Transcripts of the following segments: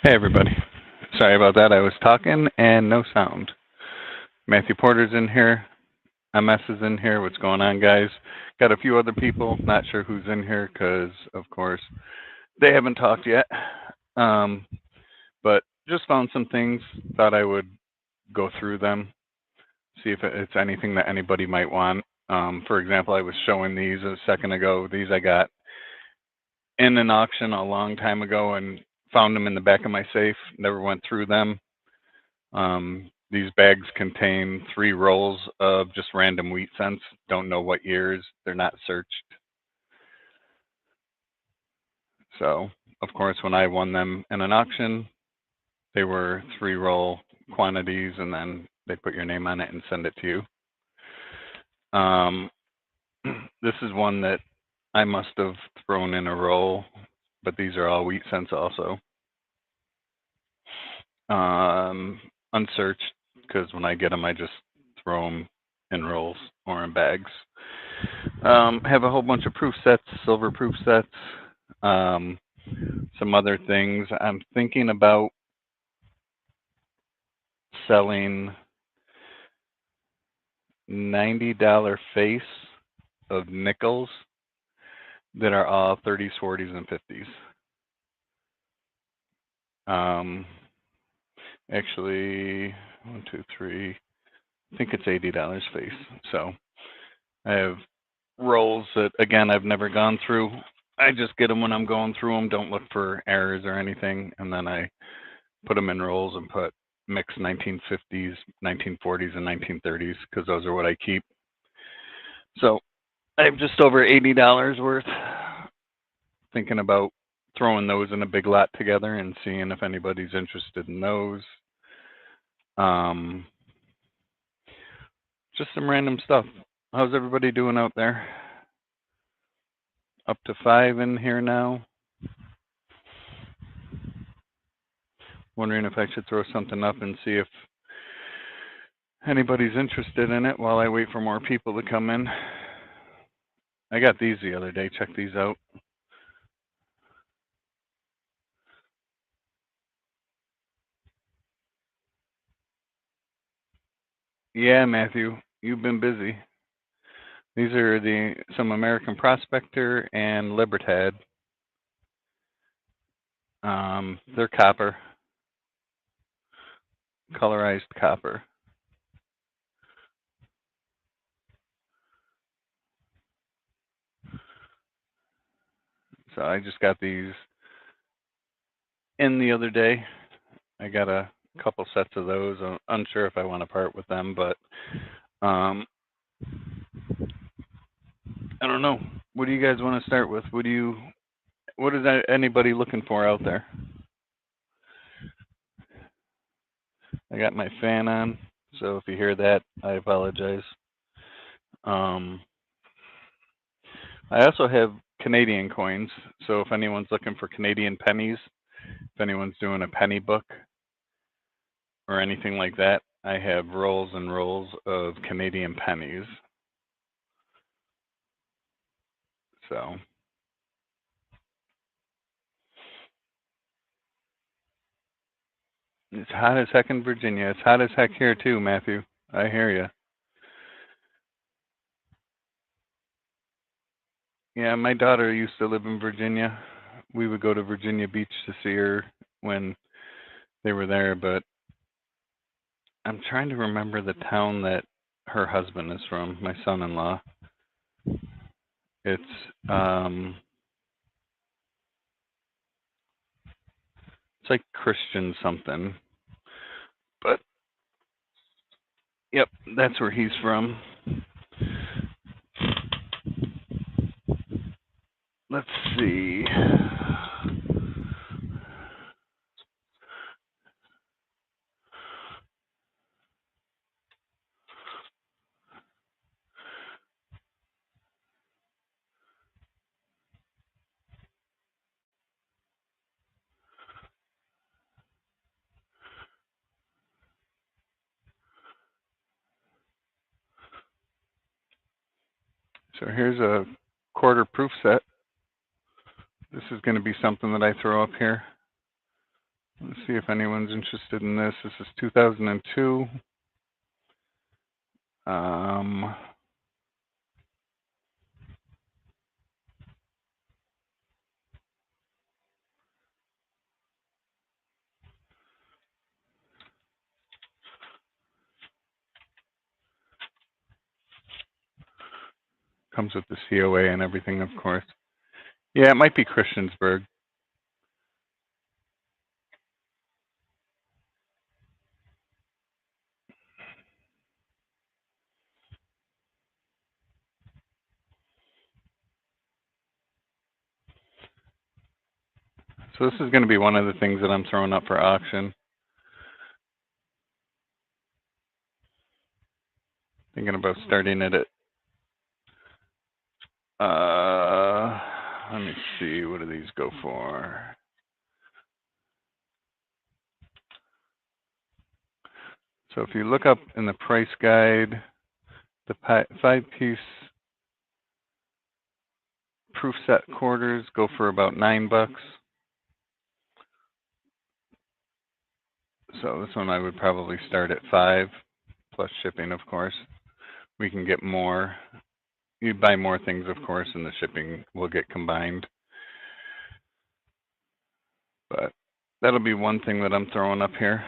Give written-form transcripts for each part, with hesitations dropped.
Hey everybody. Sorry about that. I was talking and no sound. Matthew Porter's in here. MS is in here. What's going on, guys? Got a few other people. Not sure who's in here because, of course, they haven't talked yet. But just found some things. Thought I would go through them, see if it's anything that anybody might want. For example, I was showing these a second ago. These I got in an auction a long time ago and found them in the back of my safe. Never went through them. These bags contain 3 rolls of just random wheat cents. Don't know what years. They're not searched. So, of course, when I won them in an auction, they were 3 roll quantities, and then they put your name on it and send it to you. This is one that I must have thrown in a roll, but these are all wheat cents also. Unsearched, because when I get them, I just throw them in rolls or in bags. Have a whole bunch of proof sets, silver proof sets, some other things. I'm thinking about selling $90 face of nickels that are all 30s, 40s, and 50s. Actually, 1, 2, 3. I think it's $80 face. So I have rolls that, again, I've never gone through. I just get them when I'm going through them, don't look for errors or anything, and then I put them in rolls and put mix 1950s, 1940s, and 1930s, because those are what I keep. So I have just over $80 worth. Thinking about throwing those in a big lot together and seeing if anybody's interested in those. Just some random stuff. How's everybody doing out there? Up to 5 in here now. Wondering if I should throw something up and see if anybody's interested in it while I wait for more people to come in. I got these the other day. Check these out. Yeah, Matthew, you've been busy. These are some American Prospector and Libertad. They're copper, colorized copper. So I just got these in the other day. I got a couple sets of those. I'm unsure if I want to part with them, but I don't know. What do you guys want to start with? What is anybody looking for out there? I got my fan on, so if you hear that, I apologize. I also have Canadian coins, so if anyone's looking for Canadian pennies, if anyone's doing a penny book or anything like that, I have rolls and rolls of Canadian pennies. So it's hot as heck in Virginia. It's hot as heck here too, Matthew. I hear you. Yeah, my daughter used to live in Virginia. We would go to Virginia Beach to see her when they were there, but I'm trying to remember the town that her husband is from, my son-in-law. It's like Christian something. But yep, that's where he's from. Let's see. So here's a quarter proof set. This is going to be something that I throw up here. Let's see if anyone's interested in this. This is 2002. Comes with the COA and everything, of course. Yeah, it might be Christiansburg. So this is going to be one of the things that I'm throwing up for auction. Thinking about starting it at, let me see, what do these go for? So if you look up in the price guide, the 5-piece proof set quarters go for about $9. So this one I would probably start at 5 plus shipping, of course. We can get more. You buy more things, of course, and the shipping will get combined. But that'll be one thing that I'm throwing up here.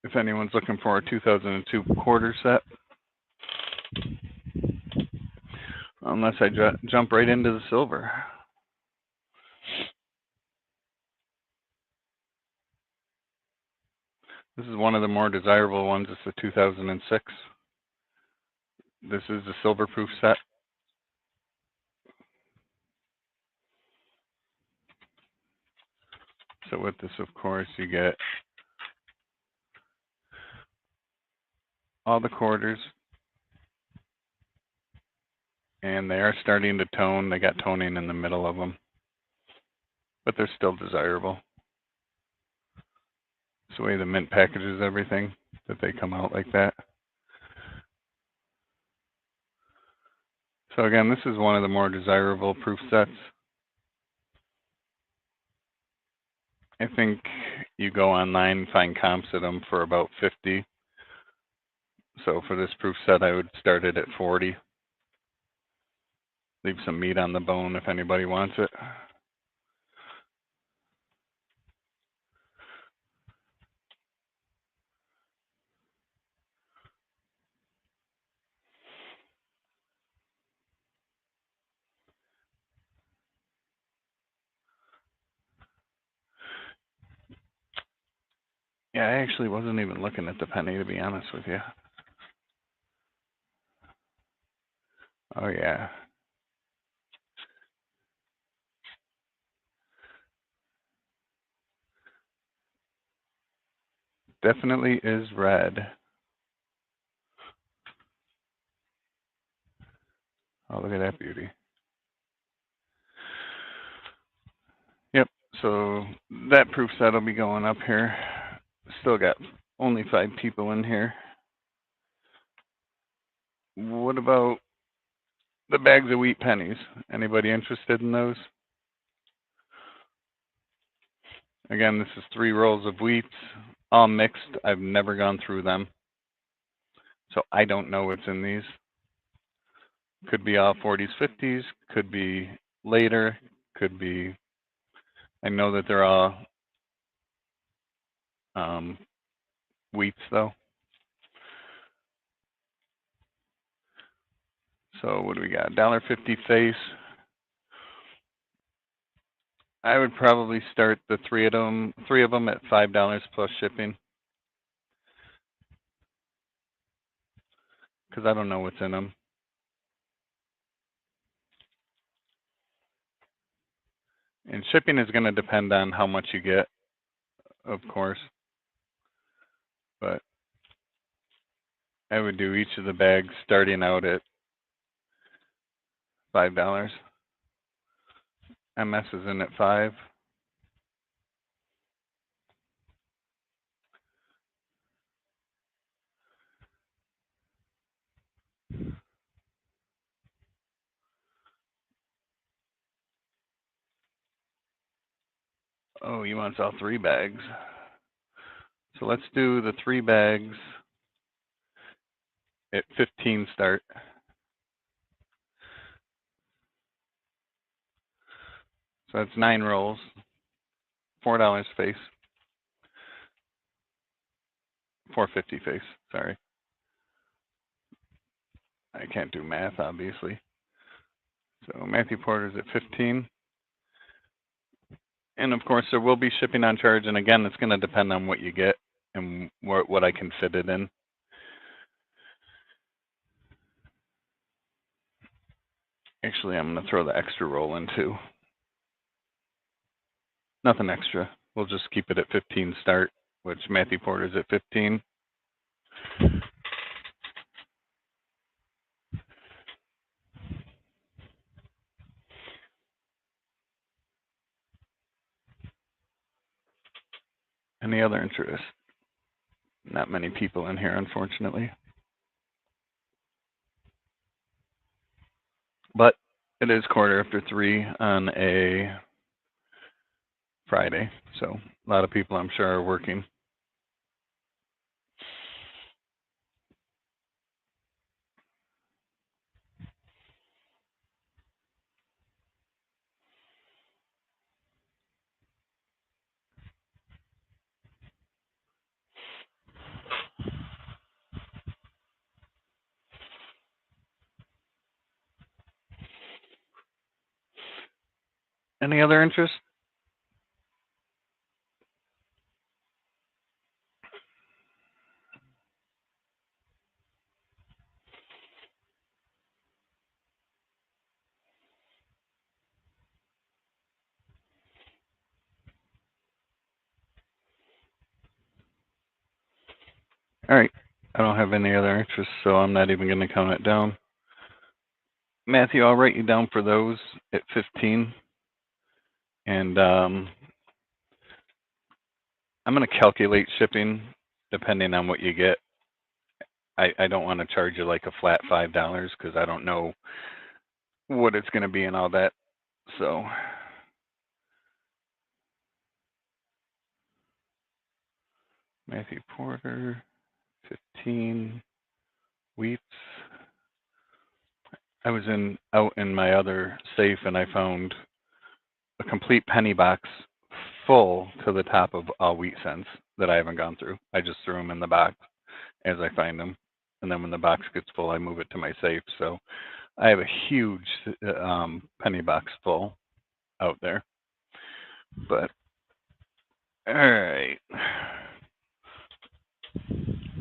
If anyone's looking for a 2002 quarter set. Unless I jump right into the silver. This is one of the more desirable ones. It's the 2006. This is the silver proof set. So with this, of course, you get all the quarters. And they are starting to tone. They got toning in the middle of them. But they're still desirable. It's the way the mint packages everything, that they come out like that. So again, this is one of the more desirable proof sets. I think you go online and find comps at them for about 50. So for this proof set, I would start it at 40. Leave some meat on the bone if anybody wants it. Yeah, I actually wasn't even looking at the penny, to be honest with you. Oh, yeah. Definitely is red. Oh, look at that beauty. Yep, so that proof set will be going up here. Still got only 5 people in here. What about the bags of wheat pennies? Anybody interested in those? Again, this is 3 rolls of wheats, all mixed. I've never gone through them, so I don't know what's in these. Could be all 40s, 50s, could be later, could be, I know that they're all wheats though. So what do we got? $1.50 face. I would probably start the three of them at $5 plus shipping, because I don't know what's in them. And shipping is going to depend on how much you get, of course. But I would do each of the bags starting out at $5. MS is in at 5. Oh, he wants all 3 bags. So let's do the 3 bags at 15 start. So that's 9 rolls, $4 face, $4.50 face. Sorry, I can't do math, obviously. So Matthew Porter's at 15. And of course, there will be shipping on charge. And again, it's going to depend on what you get and what I can fit it in. Actually, I'm going to throw the extra roll in too. Nothing extra. We'll just keep it at 15 start, which Matthew Porter's at 15. Any other interest? Not many people in here, unfortunately. But it is 3:15 on a Friday, so a lot of people, I'm sure, are working. Any other interest? All right. I don't have any other interest, so I'm not even going to count it down. Matthew, I'll write you down for those at 15. And I'm going to calculate shipping depending on what you get. I don't want to charge you like a flat $5 because I don't know what it's going to be and all that. So Matthew Porter, 15 wheats. I was out in my other safe and I found a complete penny box full to the top of all wheat cents that I haven't gone through. I just threw them in the box as I find them. And then when the box gets full, I move it to my safe. So I have a huge penny box full out there. But all right.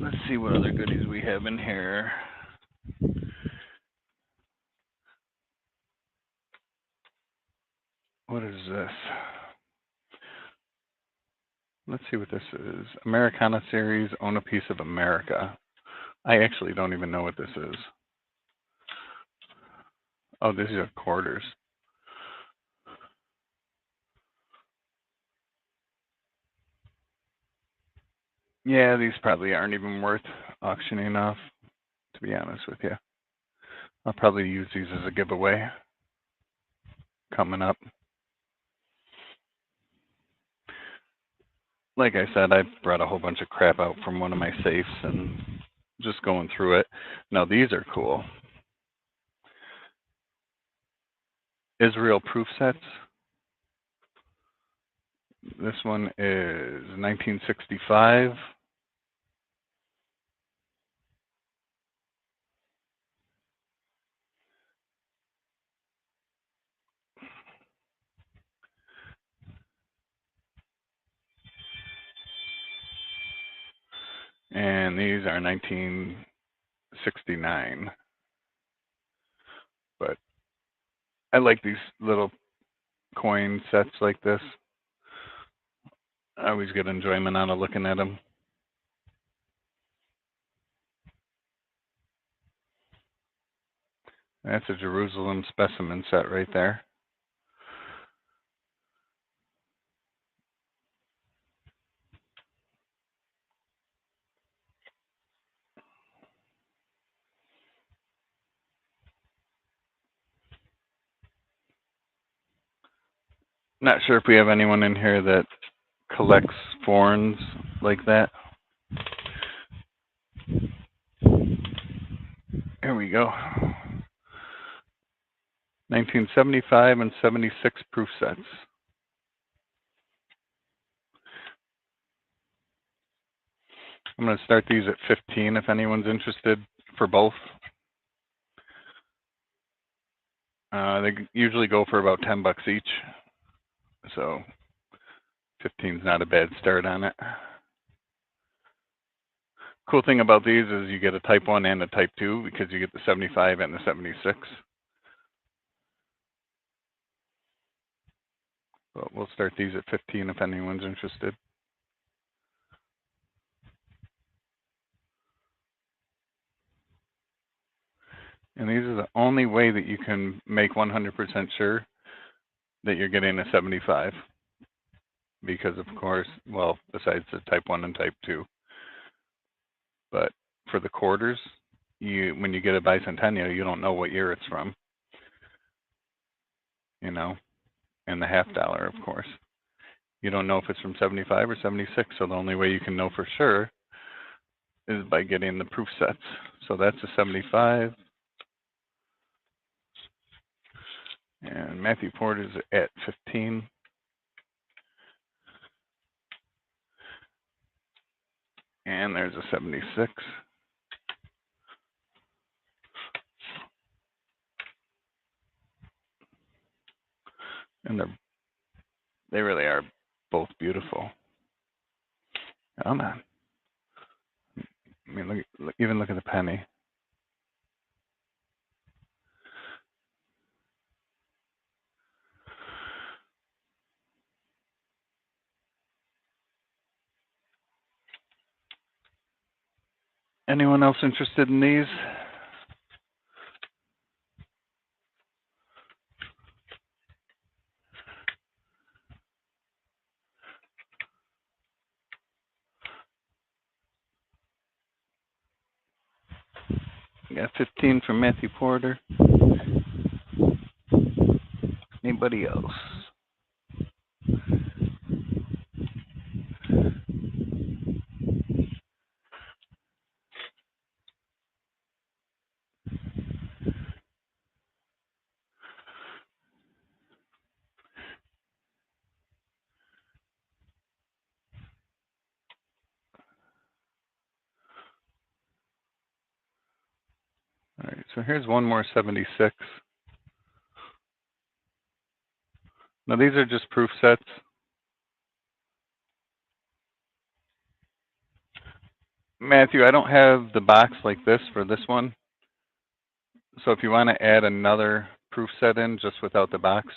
Let's see what other goodies we have in here. What is this? Let's see what this is. Americana Series, Own a Piece of America. I actually don't even know what this is. Oh, these are quarters. Yeah, these probably aren't even worth auctioning off, to be honest with you. I'll probably use these as a giveaway coming up. Like I said, I brought a whole bunch of crap out from one of my safes and just going through it. Now, these are cool. Israel proof sets. This one is 1965. And these are 1969. But I like these little coin sets like this. I always get enjoyment out of looking at them. That's a Jerusalem specimen set right there. Not sure if we have anyone in here that collects foreigns like that. Here we go. 1975 and 76 proof sets. I'm going to start these at 15 if anyone's interested for both. They usually go for about 10 bucks each. So 15 is not a bad start on it. Cool thing about these is you get a type 1 and a type 2 because you get the 75 and the 76. But we'll start these at 15 if anyone's interested. And these are the only way that you can make 100% sure that you're getting a 75. Because of course, well, besides the type 1 and type 2. But for the quarters, when you get a bicentennial, you don't know what year it's from. You know, and the half dollar, of course. You don't know if it's from 75 or 76, so the only way you can know for sure is by getting the proof sets. So that's a 75. And Matthew Porter's at 15. And there's a 76. And they really are both beautiful. Come on. I mean, even look at the penny. Anyone else interested in these? We got 15 from Matthew Porter. Anybody else? All right, so here's one more 76. Now these are just proof sets. Matthew, I don't have the box like this for this one. So if you want to add another proof set in just without the box,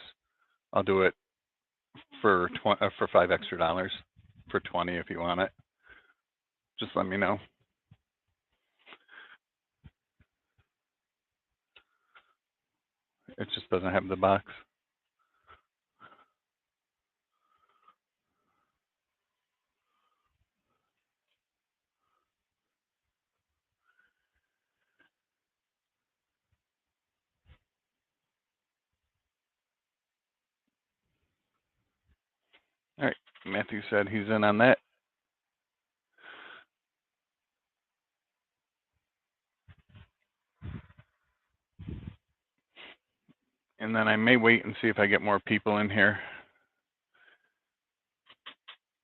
I'll do it for $5 extra for 20 if you want it. Just let me know. It just doesn't have the box. All right, Matthew said he's in on that. And then I may wait and see if I get more people in here.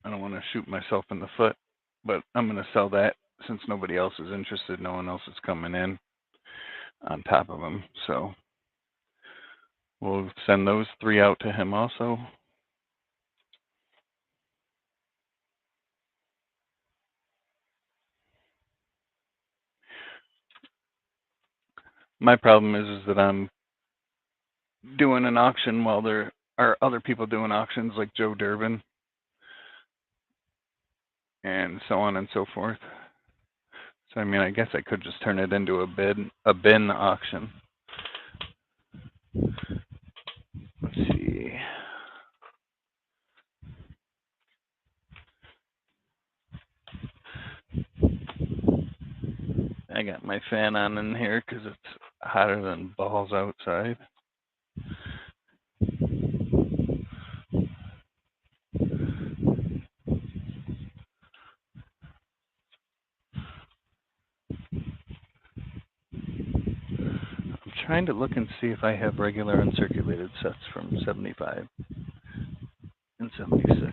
I don't want to shoot myself in the foot, but I'm going to sell that since nobody else is interested. No one else is coming in on top of him. So we'll send those 3 out to him also. My problem is that I'm doing an auction while there are other people doing auctions like Joe Durbin and so on and so forth. So I mean, I guess I could just turn it into a bin auction. Let's see. I got my fan on in here because it's hotter than balls outside. trying to look and see if I have regular uncirculated sets from 75 and 76.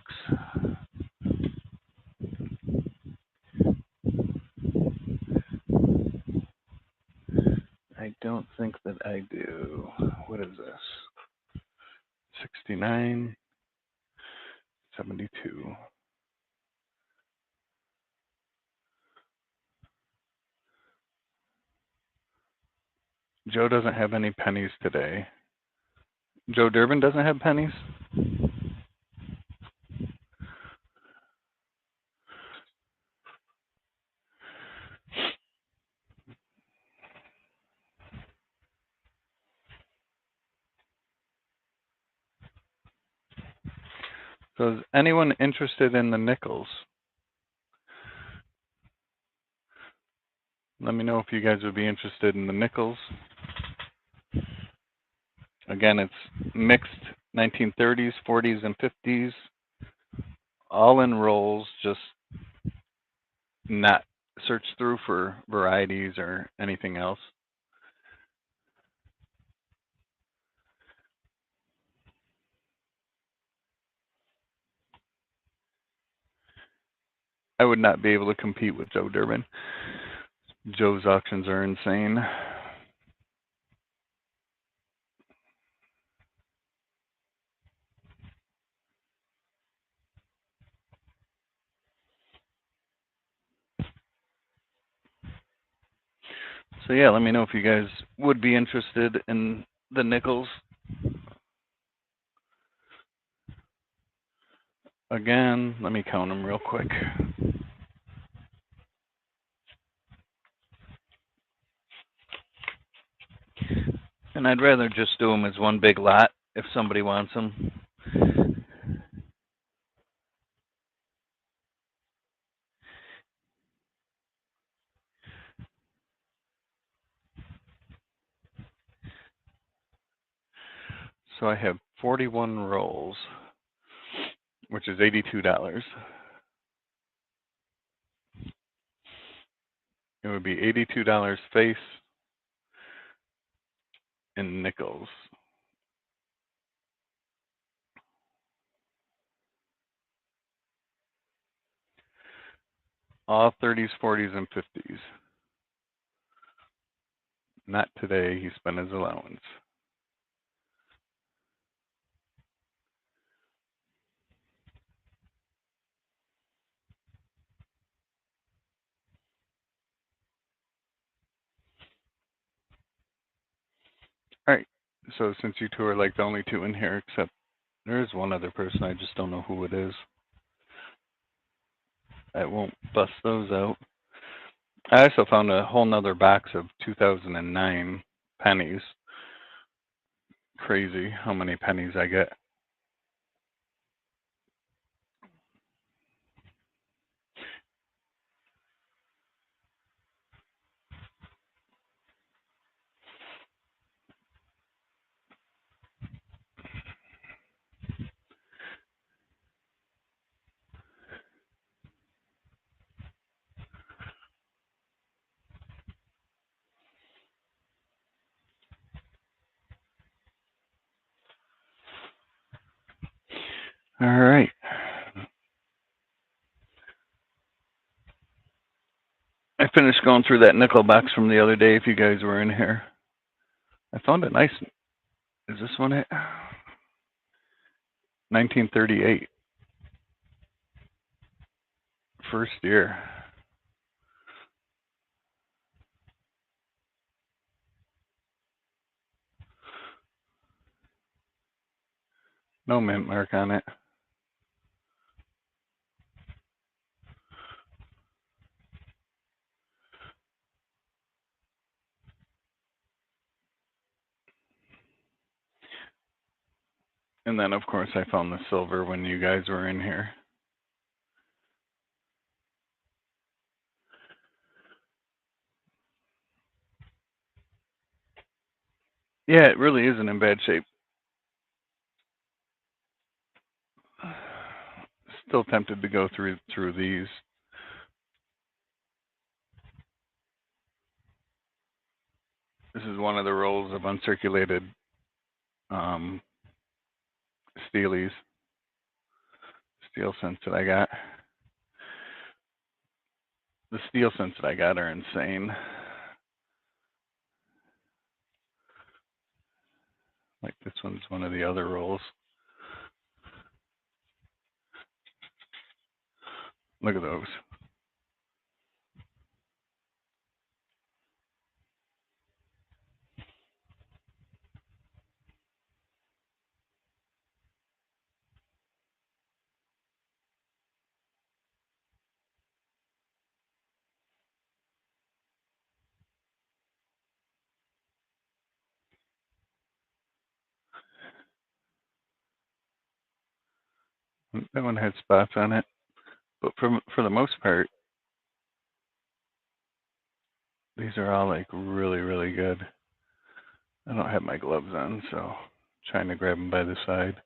I don't think that I do. What is this? 69, 72. Joe doesn't have any pennies today. Joe Durbin doesn't have pennies? So is anyone interested in the nickels? Let me know if you guys would be interested in the nickels. Again, it's mixed 1930s, 40s, and 50s, all in rolls, just not search through for varieties or anything else. I would not be able to compete with Joe Durbin. Joe's auctions are insane. So yeah, let me know if you guys would be interested in the nickels. Again, let me count them real quick. And I'd rather just do them as one big lot if somebody wants them. So I have 41 rolls, which is $82. It would be $82 face in nickels. All 30s, 40s, and 50s. Not today, he spent his allowance. All right, so since you two are like the only two in here, except there is one other person, I just don't know who it is. I won't bust those out. I also found a whole nother box of 2009 pennies. Crazy how many pennies I get. All right. I finished going through that nickel box from the other day if you guys were in here. I found a nice, is this one it? 1938. First year. No mint mark on it. And then, of course, I found the silver when you guys were in here. Yeah, it really isn't in bad shape. Still tempted to go through these. This is one of the rolls of uncirculated um, Steelies, steel scents that I got. The steel scents that I got are insane. Like this one's one of the other rolls. Look at those. That one had spots on it, but for the most part, these are all like really, really good. I don't have my gloves on, so I'm trying to grab them by the side.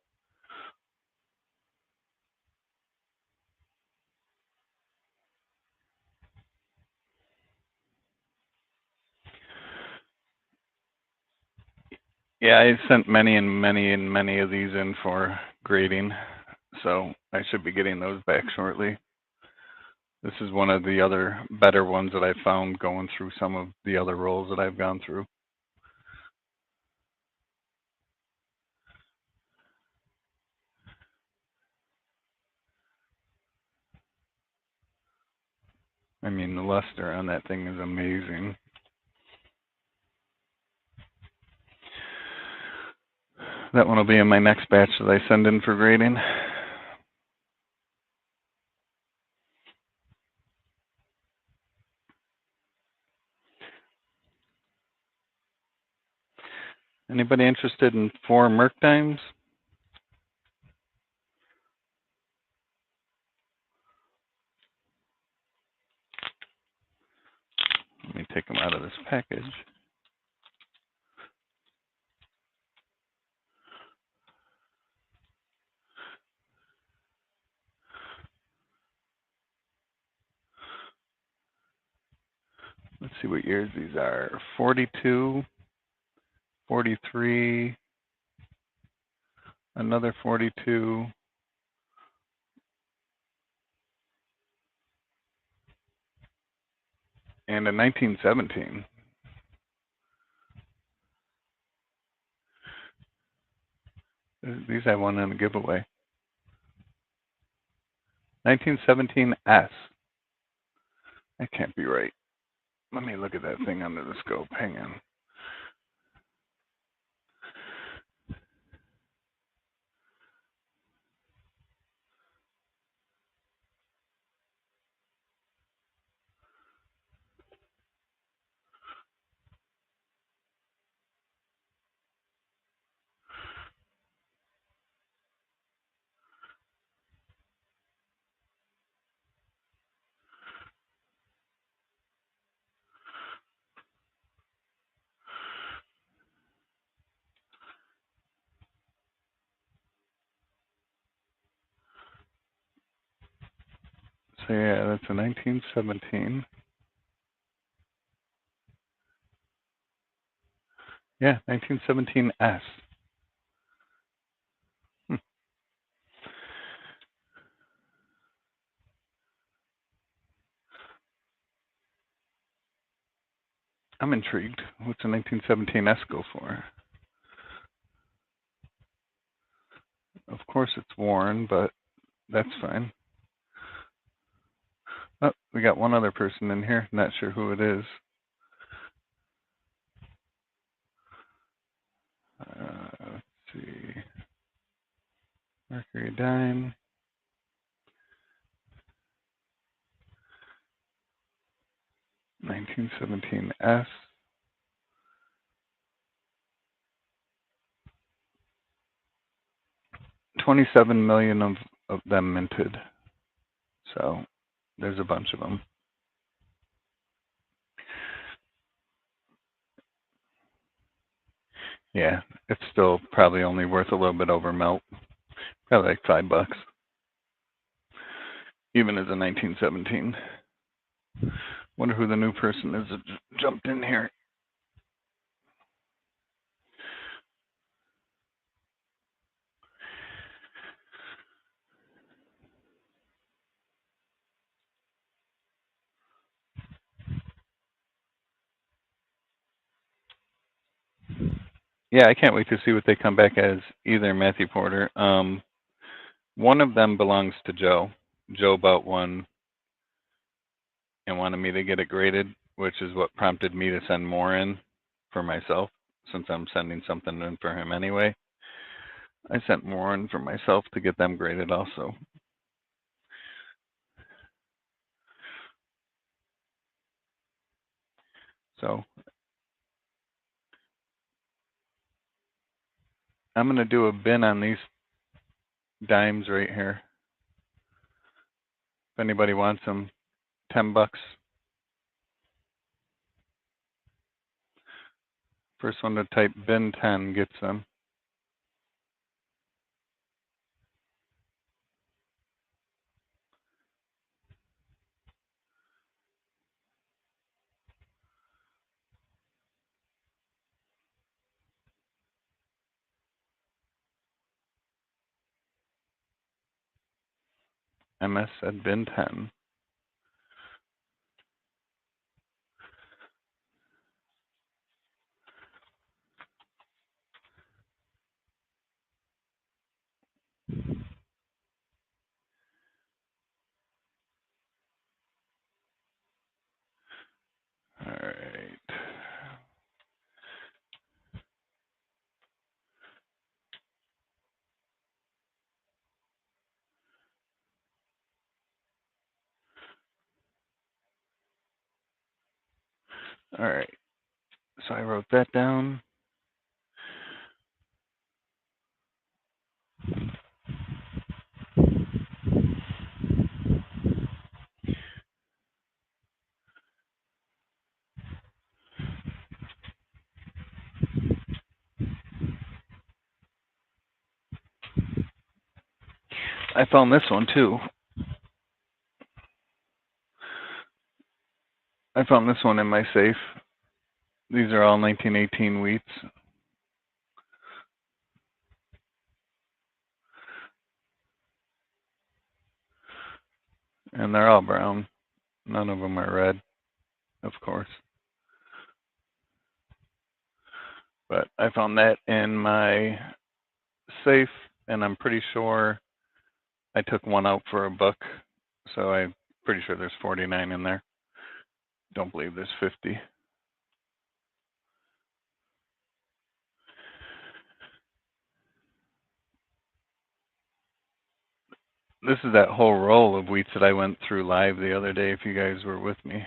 Yeah, I sent many and many and many of these in for grading, so I should be getting those back shortly. This is one of the other better ones that I found going through some of the other rolls that I've gone through. I mean, the luster on that thing is amazing. That one will be in my next batch that I send in for grading. Anybody interested in 4 Merc dimes? Let me take them out of this package. Let's see what years these are. 42, 43, another 42, and a 1917. These I won in a giveaway. 1917S. That can't be right. Let me look at that thing under the scope. Hang on. So yeah, that's a 1917. Yeah, 1917S. I'm intrigued. What's a 1917S go for? Of course it's worn, but that's fine. Oh, we got one other person in here. Not sure who it is. Let's see. Mercury dime. 1917S. 27 million of them minted. So there's a bunch of them. Yeah, it's still probably only worth a little bit over melt. Probably like $5. Even as a 1917. Wonder who the new person is that jumped in here. Yeah, I can't wait to see what they come back as either, Matthew Porter. One of them belongs to Joe. Joe bought one and wanted me to get it graded, which is what prompted me to send more in for myself, since I'm sending something in for him anyway. I sent more in for myself to get them graded also. So I'm going to do a bin on these dimes right here. If anybody wants them, $10. First one to type bin 10 gets them. MS said bin 10. All right. All right. So I wrote that down. I found this one too. I found this one in my safe. These are all 1918 wheats. And they're all brown. None of them are red, of course. But I found that in my safe, and I'm pretty sure I took one out for $1. So I'm pretty sure there's 49 in there. Don't believe there's 50. This is that whole roll of wheats that I went through live the other day, if you guys were with me.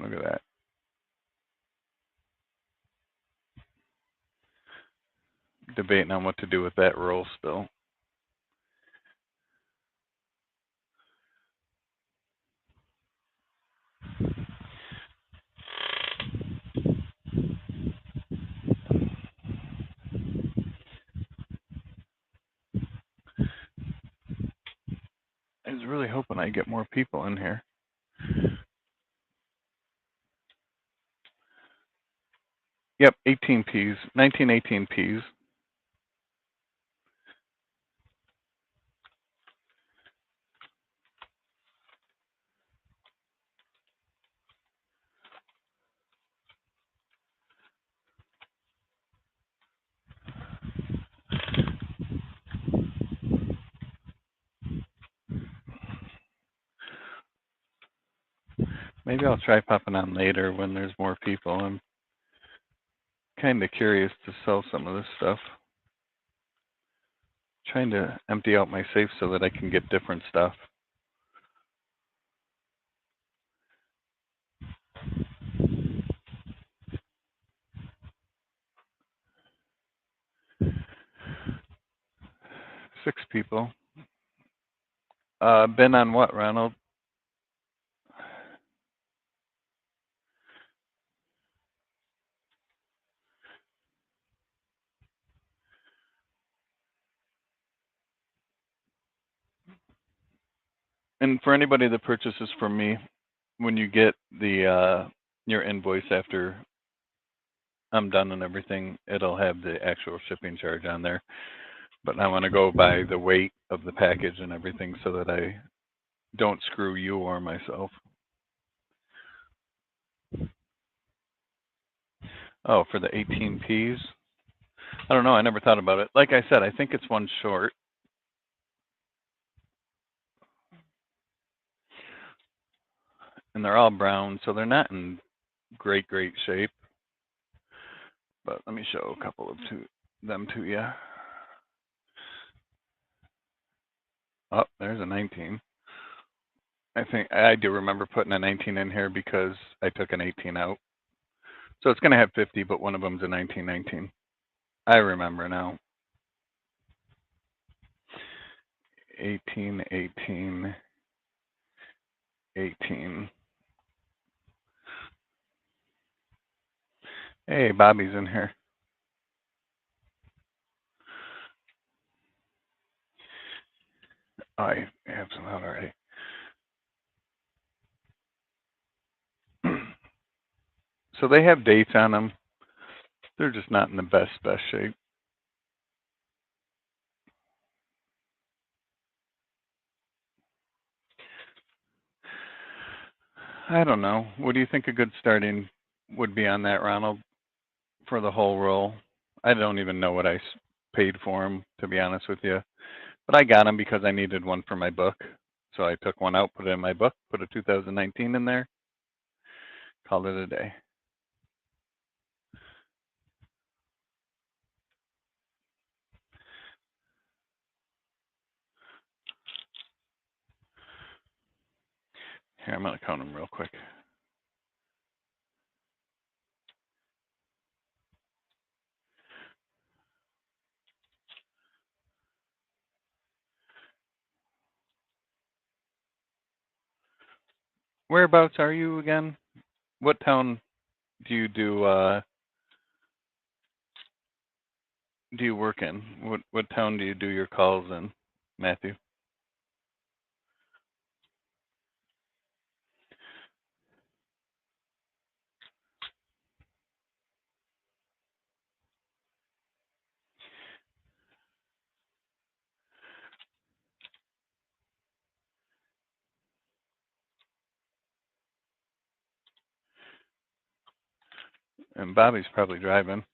Look at that. Debating on what to do with that roll still. I was really hoping I get more people in here. Yep, 18 Ps, 1918 Ps. Maybe I'll try popping on later when there's more people. I'm kind of curious to sell some of this stuff. Trying to empty out my safe so that I can get different stuff. Six people. Been on what, Ronald? And for anybody that purchases from me, when you get the your invoice after I'm done and everything, it'll have the actual shipping charge on there. But I want to go by the weight of the package and everything so that I don't screw you or myself. Oh, for the 18Ps? I don't know. I never thought about it. Like I said, I think it's one short. And they're all brown, so they're not in great shape. But let me show a couple of them to you. Oh, there's a 19. I think I do remember putting a 19 in here because I took an 18 out. So it's going to have 50, but one of them's a 1919. I remember now. 18, 18, 18. Hey, Bobby's in here. Oh, I have some out already. So they have dates on them. They're just not in the best shape. I don't know. What do you think a good starting would be on that, Ronald, for the whole roll? I don't even know what I paid for them, to be honest with you. But I got them because I needed one for my book. So I took one out, put it in my book, put a 2019 in there, called it a day. Here, I'm going to count them real quick. Whereabouts are you again? What town do you work in? What town do you do your calls in, Matthew? And Bobby's probably driving.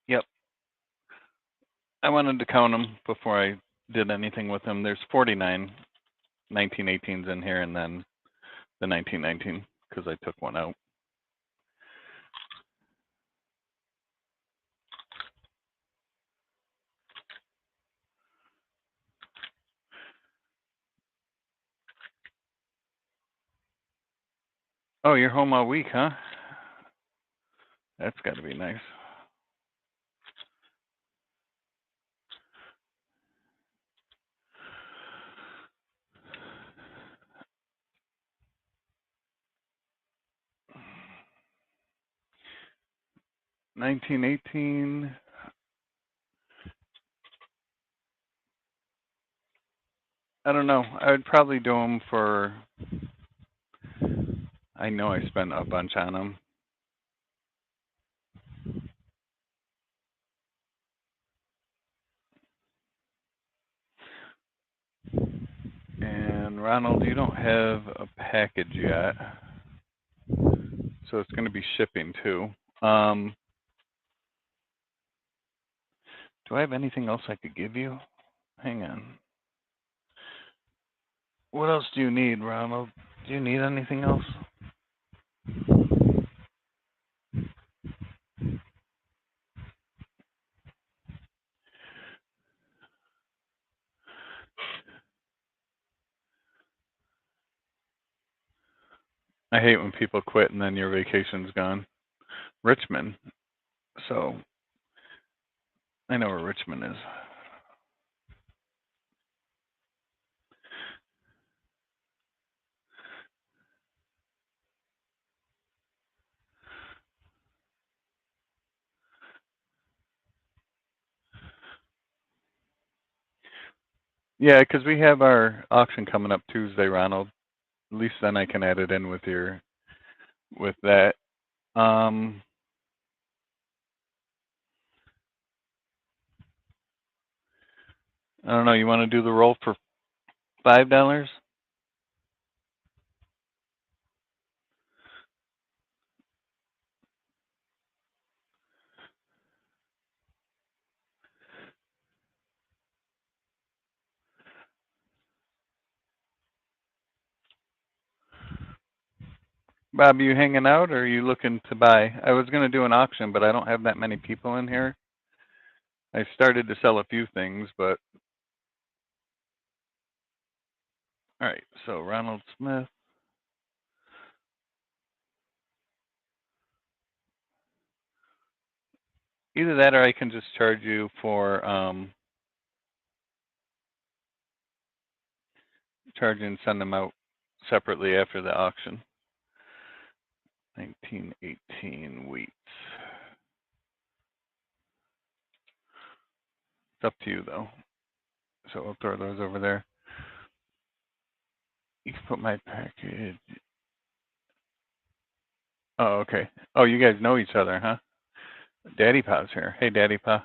Yep. I wanted to count them before I did anything with them. There's 49 1918s in here, and then the 1919 because I took one out. Oh, you're home all week, huh? That's got to be nice. $19.18. I don't know. I would probably do them for. I know I spent a bunch on them. And Ronald, you don't have a package yet, so it's going to be shipping too. Do I have anything else I could give you? Hang on. What else do you need, Ronald? Do you need anything else? I hate when people quit and then your vacation's gone. Richmond. So I know where Richmond is. Yeah, because we have our auction coming up Tuesday, Ronald. At least then I can add it in with that. Um, I don't know. You want to do the roll for $5? Bob, you hanging out or are you looking to buy? I was going to do an auction, but I don't have that many people in here. I started to sell a few things, but all right. So Ronald Smith. Either that or I can just charge you for charge and send them out separately after the auction. 1918 wheats. It's up to you though. So I'll throw those over there. You can put my package. Oh, okay. Oh, you guys know each other, huh? Daddy Pa's here. Hey, Daddy Pa.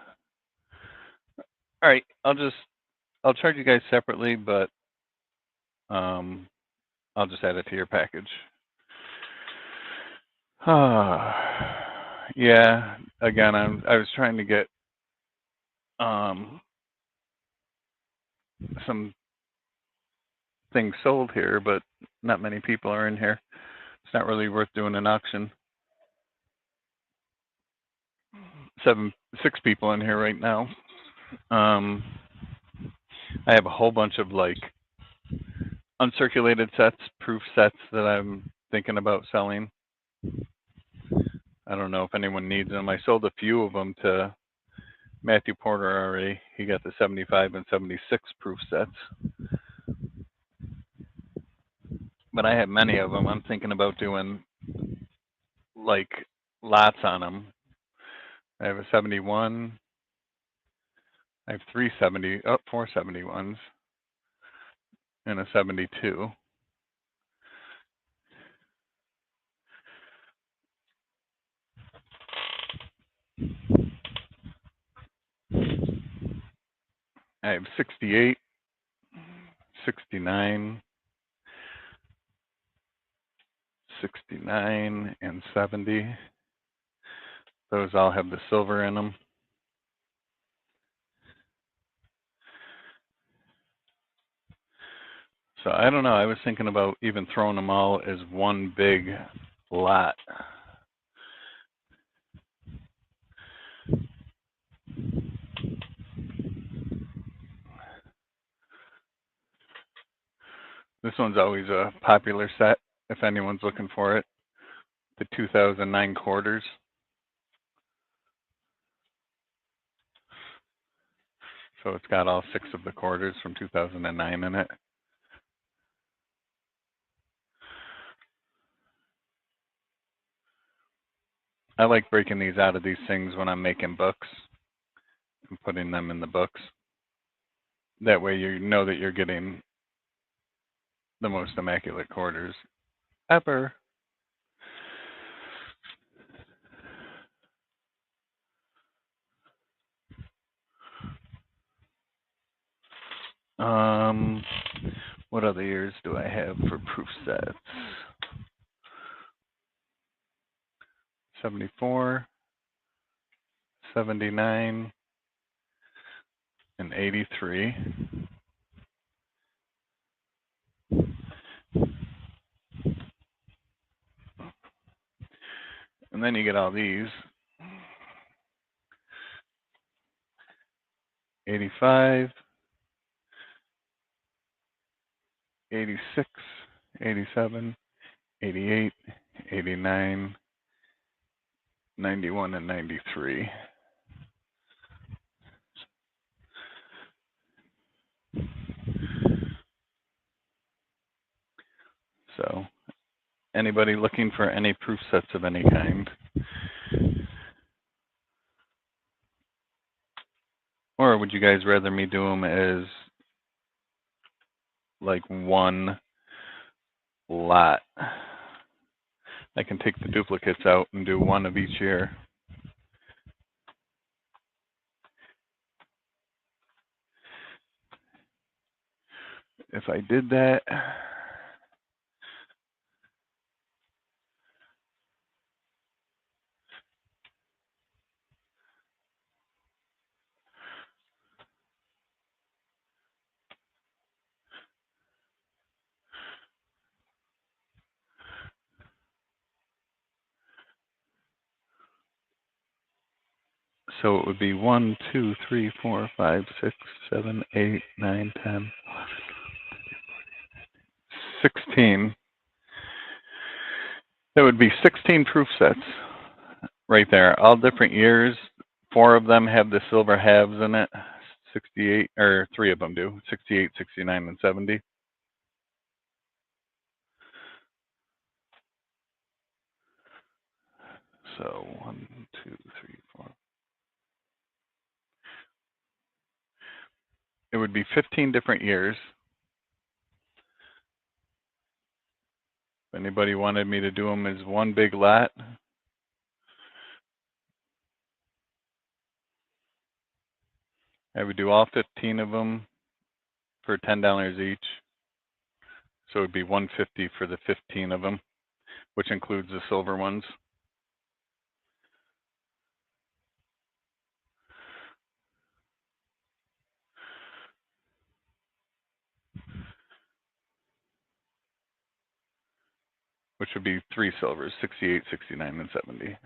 All right, I'll charge you guys separately, but I'll just add it to your package. Yeah. Again, I was trying to get some things sold here, but not many people are in here. It's not really worth doing an auction. 6 people in here right now. I have a whole bunch of like uncirculated sets, proof sets that I'm thinking about selling. I don't know if anyone needs them. I sold a few of them to Matthew Porter already. He got the 75 and 76 proof sets. But I have many of them. I'm thinking about doing like lots on them. I have a 71. I have 4 71s and a 72. I have 68, 69, 69, and 70. Those all have the silver in them. So I don't know. I was thinking about even throwing them all as one big lot. This one's always a popular set if anyone's looking for it. The 2009 quarters. So it's got all 6 of the quarters from 2009 in it. I like breaking these out of these things when I'm making books and putting them in the books. That way you know that you're getting the most immaculate quarters ever. What other years do I have for proof sets? 74, 79, and 83. And then you get all these. 85, 86, 87, 88, 89, 91, and 93. So anybody looking for any proof sets of any kind? Or would you guys rather me do them as like one lot. I can take the duplicates out and do one of each year. If I did that, so it would be 1, 2, 3, 4, 5, 6, 7, 8, 9, 10, 16. That would be 16 proof sets right there, all different years. 4 of them have the silver halves in it. 68, or 3 of them do. 68, 69, and 70. So 1, 2, 3, 4. It would be 15 different years. If anybody wanted me to do them as one big lot, I would do all 15 of them for $10 each. So it would be $150 for the 15 of them, which includes the silver ones. Which would be 3 silvers, 68, 69, and 70.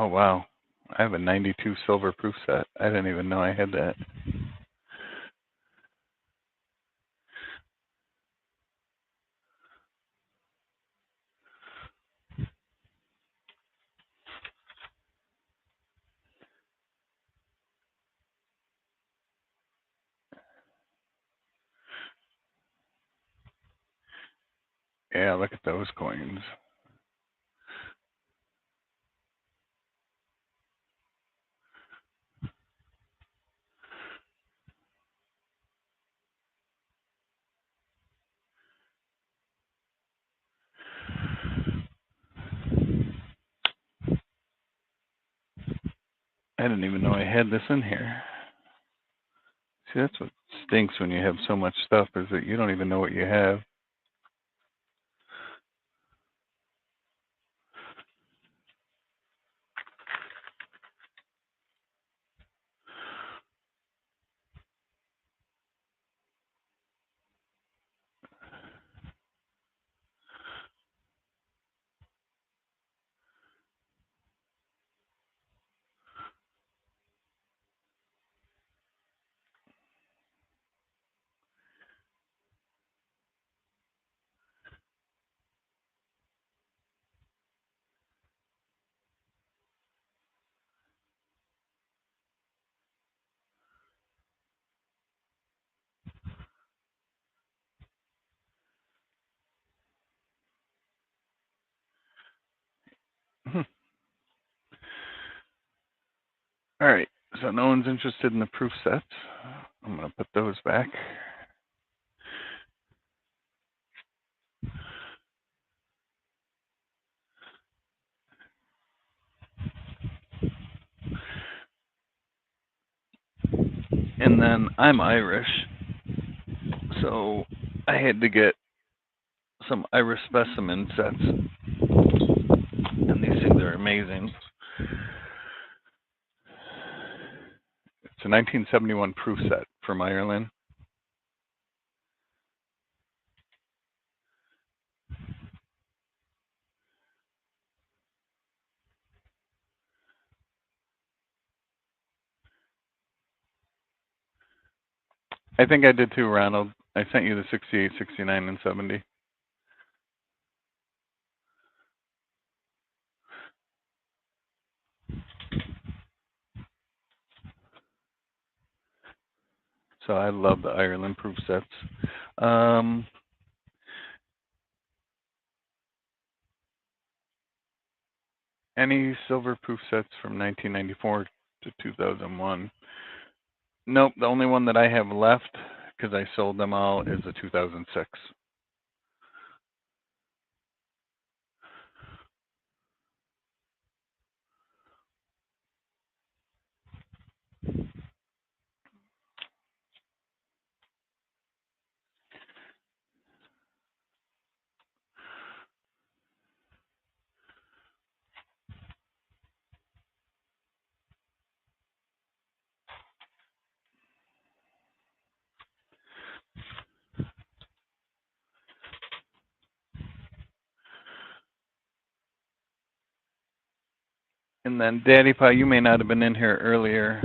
Oh, wow. I have a 92 silver proof set. I didn't even know I had that. Yeah, look at those coins. I didn't even know I had this in here. See, that's what stinks when you have so much stuff, is that you don't even know what you have. All right, so no one's interested in the proof sets. I'm going to put those back. And then I'm Irish, so I had to get some Irish specimen sets. And these things are amazing. It's a 1971 proof set from Ireland. I think I did too, Ronald. I sent you the 68, 69, and 70. So I love the Ireland proof sets. Any silver proof sets from 1994 to 2001? Nope, the only one that I have left, because I sold them all, is the 2006. And then Daddy Pie, you may not have been in here earlier.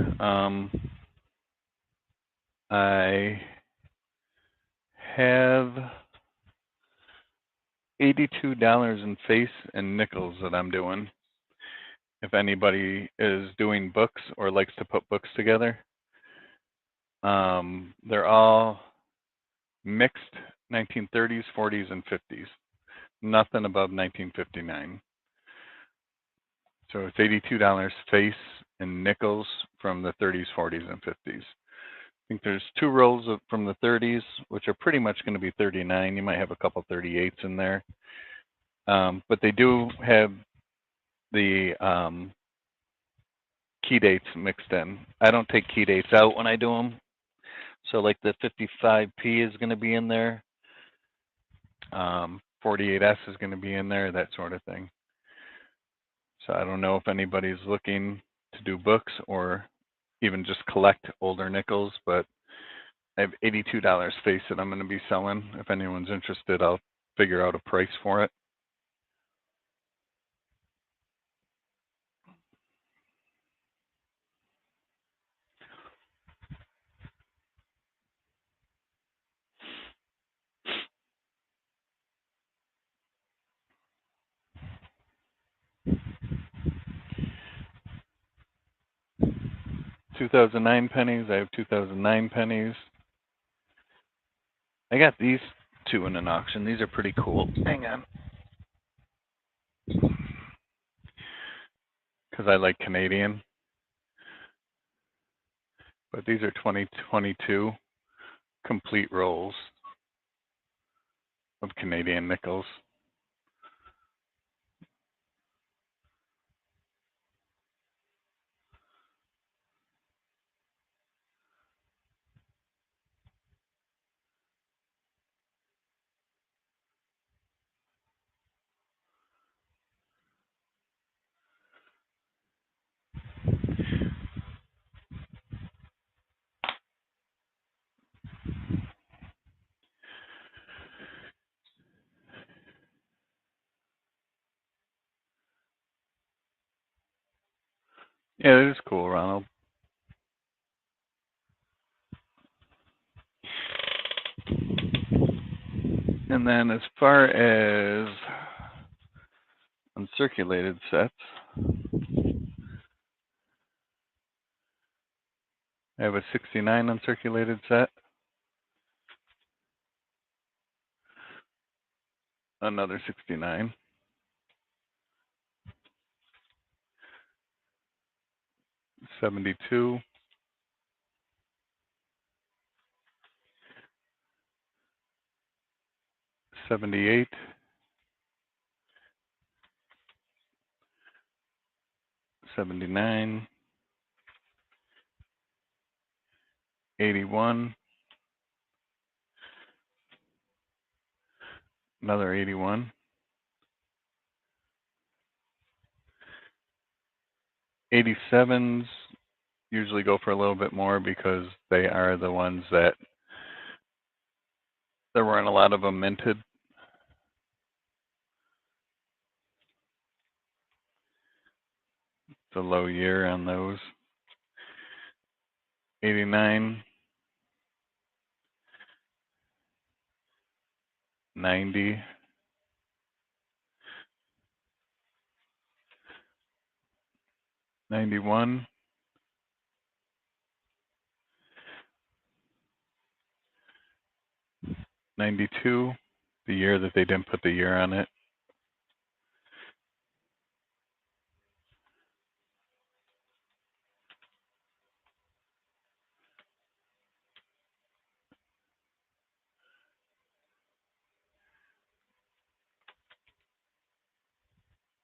I have $82 in face and nickels that I'm doing. If anybody is doing books or likes to put books together, they're all mixed 1930s, 40s, and 50s. Nothing above 1959. So it's $82 face and nickels from the 30s, 40s, and 50s. I think there's 2 rolls from the 30s, which are pretty much going to be 39. You might have a couple 38s in there. But they do have the key dates mixed in. I don't take key dates out when I do them. So like the 55P is going to be in there. 48S is going to be in there, that sort of thing. So I don't know if anybody's looking to do books or even just collect older nickels, but I have $82 face that I'm going to be selling. If anyone's interested, I'll figure out a price for it. $2009 pennies. I have 2009 pennies. I got these 2 in an auction. These are pretty cool. Hang on. Because I like Canadian. But these are 2022 complete rolls of Canadian nickels. Yeah, it is cool, Ronald. And then as far as uncirculated sets, I have a 69 uncirculated set, another 69, 72, 78, 79, 81, another 81, 87s usually go for a little bit more because they are the ones that there weren't a lot of them minted. It's a low year on those. 89, 90, 91, 92, the year that they didn't put the year on it.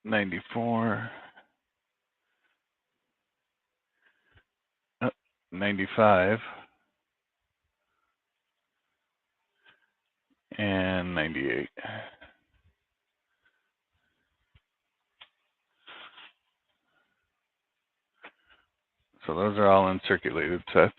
94, 95, and 98. So those are all uncirculated sets.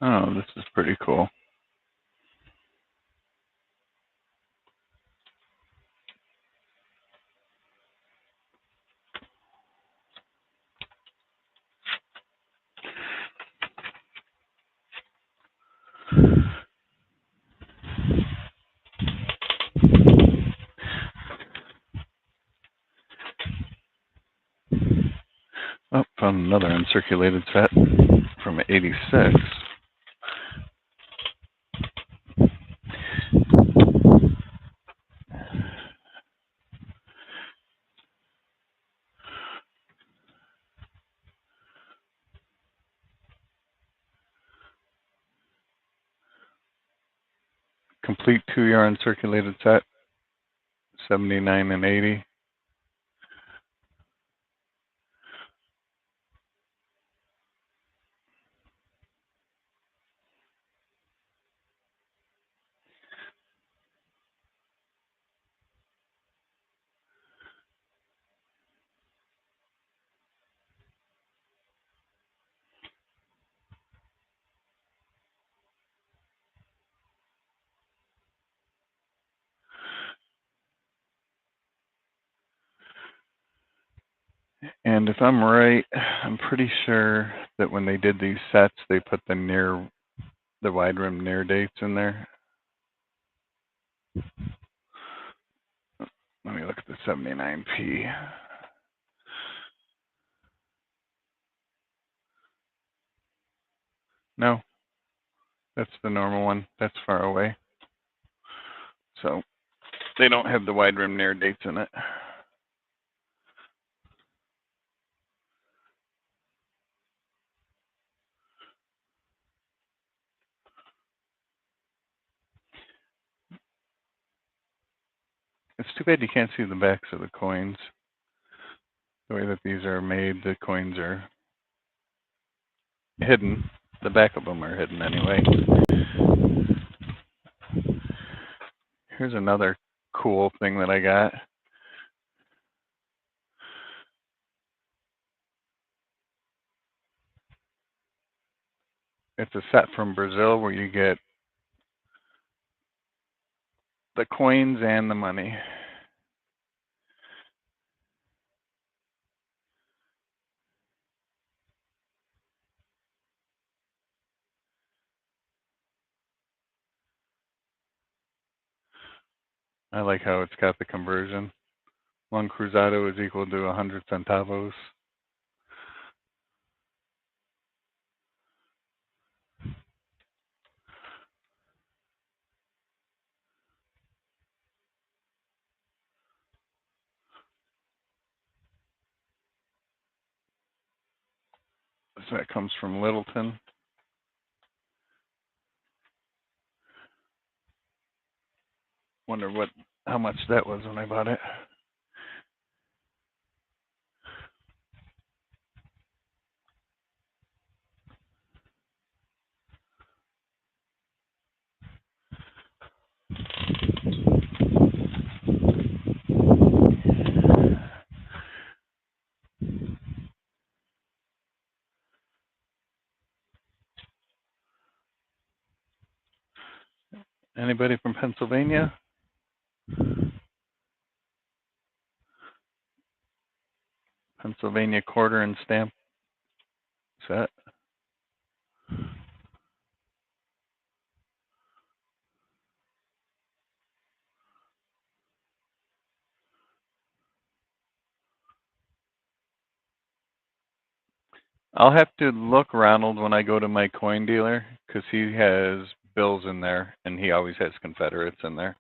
Oh, this is pretty cool. Oh, found another uncirculated set from '86. Complete 2-year uncirculated set, 79 and 80. And if I'm right, I'm pretty sure that when they did these sets, they put the wide rim near dates in there. Let me look at the 79P. No, that's the normal one. That's far away. So they don't have the wide rim near dates in it. It's too bad you can't see the backs of the coins. The way that these are made, the coins are hidden. The back of them are hidden anyway. Here's another cool thing that I got. It's a set from Brazil where you get the coins and the money. I like how it's got the conversion. 1 cruzado is equal to 100 centavos. So that comes from Littleton. Wonder how much that was when I bought it. Anybody from Pennsylvania? Pennsylvania quarter and stamp set. I'll have to look Ronald when I go to my coin dealer because he has bills in there and he always has Confederates in there.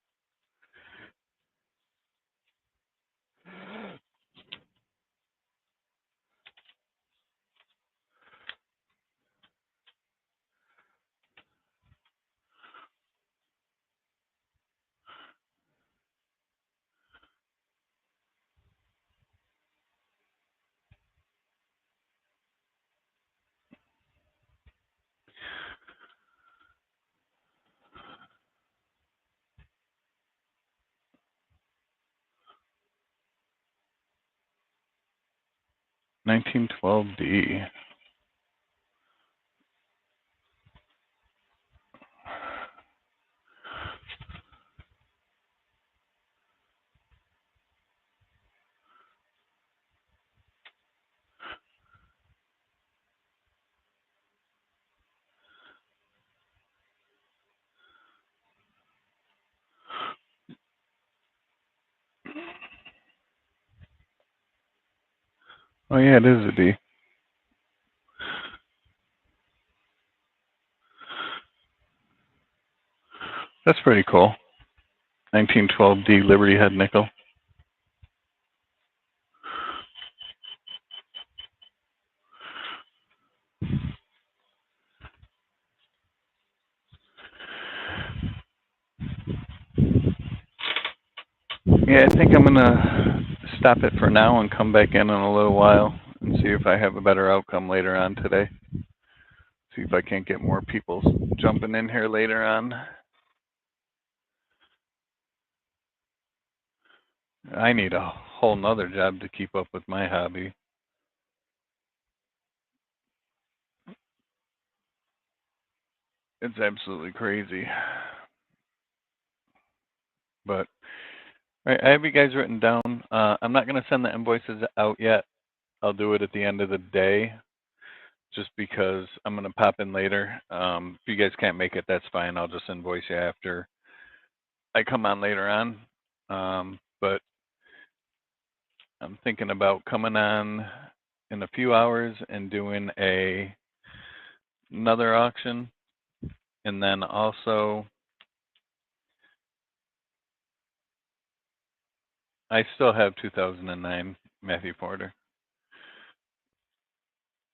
$19.12D. Oh yeah, it is a D. That's pretty cool. 1912D Liberty Head nickel. Yeah, I think I'm gonna stop it for now and come back in a little while and see if I have a better outcome later on today. See if I can't get more people jumping in here later on. I need a whole nother job to keep up with my hobby. It's absolutely crazy. But I have you guys written down. I'm not going to send the invoices out yet. I'll do it at the end of the day just because I'm going to pop in later. If you guys can't make it, that's fine. I'll just invoice you after I come on later on. But I'm thinking about coming on in a few hours and doing another auction. And then also, I still have 2009 Matthew Porter.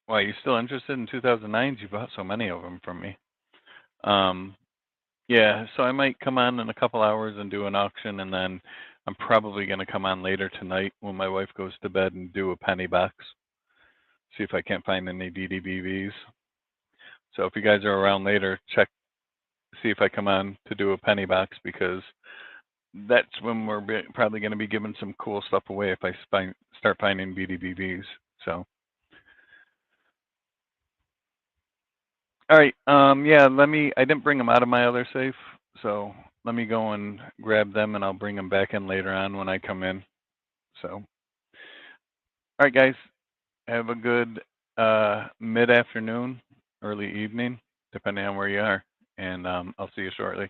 Why, you still interested in 2009s? You bought so many of them from me. Yeah, so I might come on in a couple hours and do an auction, and then I'm probably going to come on later tonight when my wife goes to bed and do a penny box. See if I can't find any DDBVs. So if you guys are around later, check, see if I come on to do a penny box, because that's when we're probably going to be giving some cool stuff away if I start finding BDBVs. So, all right, yeah, I didn't bring them out of my other safe, so let me go and grab them, and I'll bring them back in later on when I come in. So, all right, guys, have a good mid-afternoon, early evening, depending on where you are, and I'll see you shortly.